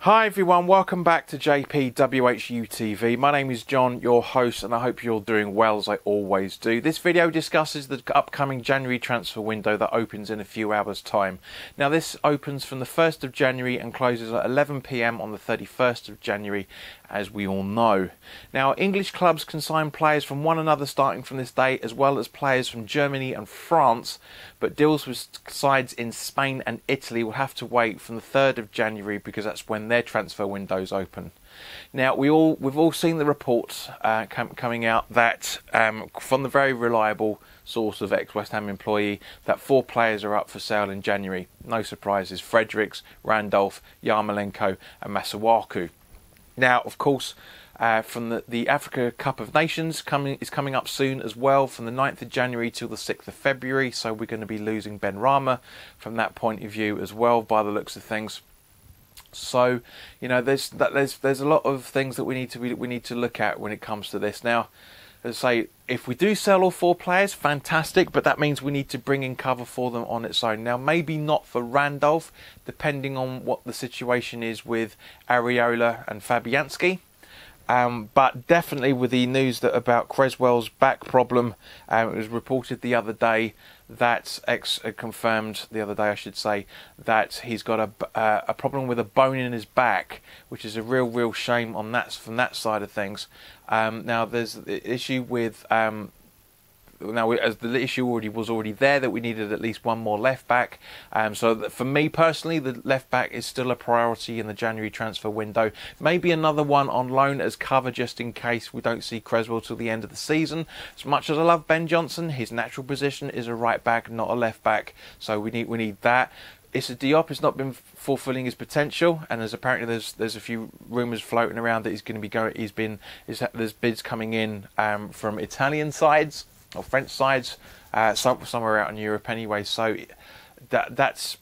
Hi everyone, welcome back to WHU TV. My name is John, your host, and I hope you're doing well as I always do. This video discusses the upcoming January transfer window that opens in a few hours' time. Now this opens from the 1st of January and closes at 11 PM on the 31st of January, as we all know. Now English clubs can sign players from one another starting from this day, as well as players from Germany and France, but deals with sides in Spain and Italy will have to wait from the 3rd of January because that's when their transfer windows open. Now we've all seen the reports coming out that from the very reliable source of ex-West Ham employee that 4 players are up for sale in January. No surprises: Fredericks, Randolph, Yarmolenko and Masuaku. Now of course from the Africa Cup of Nations is coming up soon as well, from the 9th of January till the 6th of February, so we're going to be losing Ben Rama from that point of view as well, by the looks of things. So you know there's a lot of things that we need to look at when it comes to this. Now, as I say, if we do sell all 4 players, fantastic, but that means we need to bring in cover for them on its own. Now maybe not for Randolph, depending on what the situation is with Areola and Fabianski. But definitely with the news about Creswell's back problem, it was reported the other day that confirmed the other day, I should say, that he's got a problem with a bone in his back, which is a real shame on that from that side of things. Now there's the issue with as the issue was already there, that we needed at least one more left back. So for me personally, the left back is still a priority in the January transfer window. Maybe another one on loan as cover, just in case we don't see Creswell till the end of the season. As much as I love Ben Johnson, his natural position is a right back, not a left back. So we need that. Issa Diop has not been fulfilling his potential, and there's a few rumours floating around that he's going to be going. There's bids coming in from Italian sides or French sides, somewhere out in Europe anyway. So that's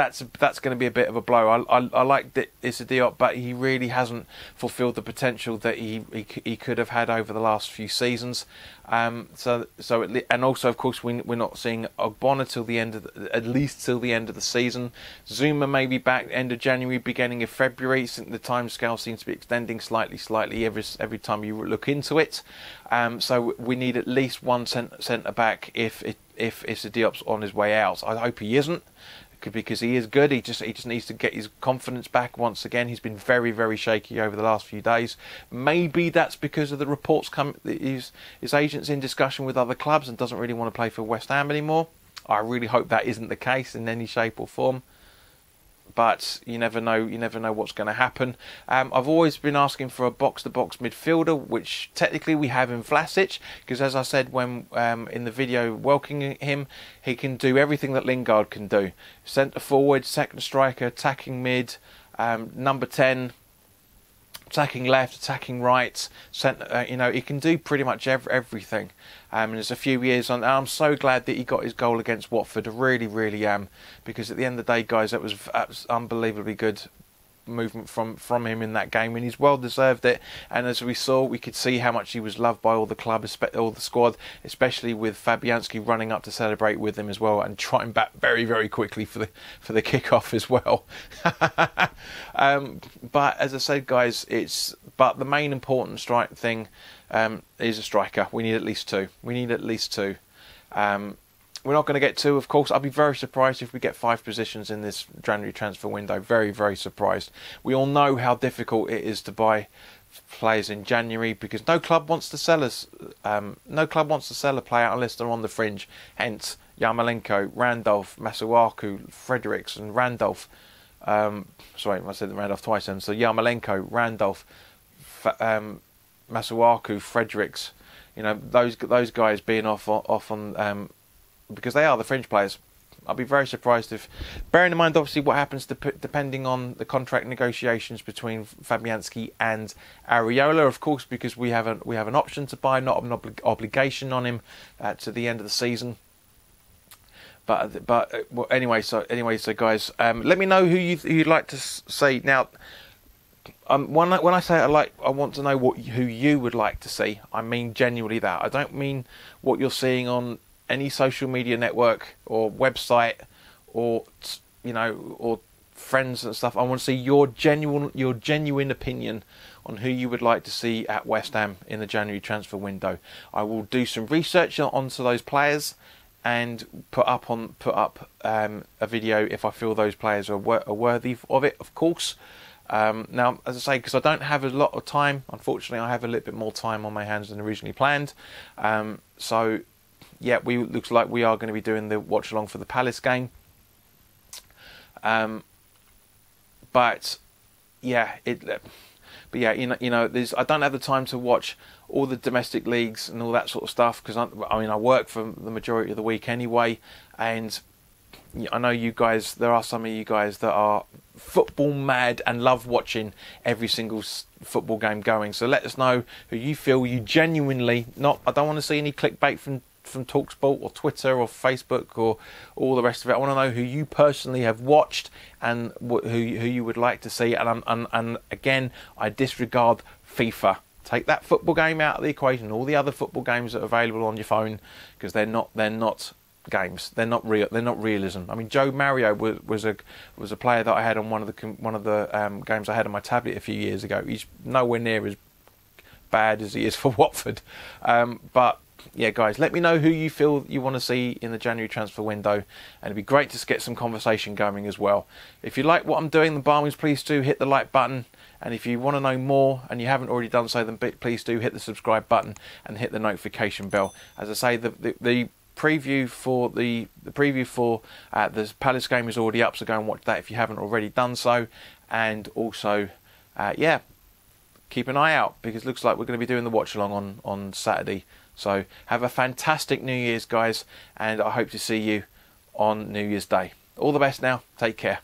going to be a bit of a blow. I like Issa Diop, but he really hasn't fulfilled the potential that he could have had over the last few seasons. And also of course we're not seeing Ogbonna till the end of at least till the end of the season. Zuma may be back end of January, beginning of February. The timescale seems to be extending slightly every time you look into it. So we need at least one centre back if Issa Diop's on his way out. I hope he isn't, because he is good. He just needs to get his confidence back once again. He's been very shaky over the last few days. Maybe that's because of the reports his agent's in discussion with other clubs and doesn't really want to play for West Ham anymore. I really hope that isn't the case in any shape or form. But you never know. You never know what's going to happen. I've always been asking for a box-to-box midfielder, which technically we have in Vlasic, because as I said when in the video welcoming him, he can do everything that Lingard can do: centre forward, second striker, attacking mid, number 10, attacking left, attacking right, centre. He can do pretty much everything. And there's a few years on. And I'm so glad that he got his goal against Watford. I really am, because at the end of the day, guys, that was unbelievably good movement from him in that game, and he's well deserved it. And as we saw, we could see how much he was loved by all the club, all the squad, especially with Fabianski running up to celebrate with him as well, and trotting back very quickly for the kickoff as well. But as I said, guys, but the main important thing is a striker. We need at least 2. We're not going to get 2, of course. I'll be very surprised if we get 5 positions in this January transfer window. Very surprised. We all know how difficult it is to buy players in January, because no club wants to sell us. No club wants to sell a player unless they're on the fringe. Hence, Yarmolenko, Randolph, Masuaku, Fredericks, and Randolph. Sorry, I said Randolph twice. So Yarmolenko, Randolph, Masuaku, Fredericks. Those guys being off on. Because they are the fringe players. I'll be very surprised if, bearing in mind obviously what happens depending on the contract negotiations between Fabianski and Areola, of course, because we have an option to buy, not an obligation on him to the end of the season. But well, anyway, so guys, let me know who you'd like to see now. When I say I want to know who you would like to see, I mean genuinely that. I don't mean what you're seeing on any social media network or website or friends and stuff. I want to see your genuine opinion on who you would like to see at West Ham in the January transfer window. I will do some research onto those players and put up a video if I feel those players are worthy of it, of course. Now, as I say, because I don't have a lot of time, unfortunately, I have a little bit more time on my hands than originally planned. So, yeah, looks like we are going to be doing the watch along for the Palace game. But yeah, I don't have the time to watch all the domestic leagues and all that sort of stuff, because I work for the majority of the week anyway, and I know you guys, there are some of you guys that are football mad and love watching every single football game going. So let us know who you feel you genuinely, I don't want to see any clickbait from TalkSport or Twitter or Facebook or all the rest of it. I want to know who you personally have watched and who you would like to see. And again, I disregard FIFA. Take that football game out of the equation. All the other football games that are available on your phone, because they're not games. They're not real. They're not realism. I mean, Joe Mario was a player that I had on one of the games I had on my tablet a few years ago. He's nowhere near as bad as he is for Watford. But yeah, guys, let me know who you feel you want to see in the January transfer window, and it'd be great to get some conversation going as well. If you like what I'm doing, then by all means, please do hit the like button. And if you want to know more and you haven't already done so, then please do hit the subscribe button and hit the notification bell. As I say, the preview for the Palace game is already up, so go and watch that if you haven't already done so. And also, yeah, keep an eye out, because it looks like we're going to be doing the watch along on Saturday. So have a fantastic New Year's, guys, and I hope to see you on New Year's Day. All the best now. Take care.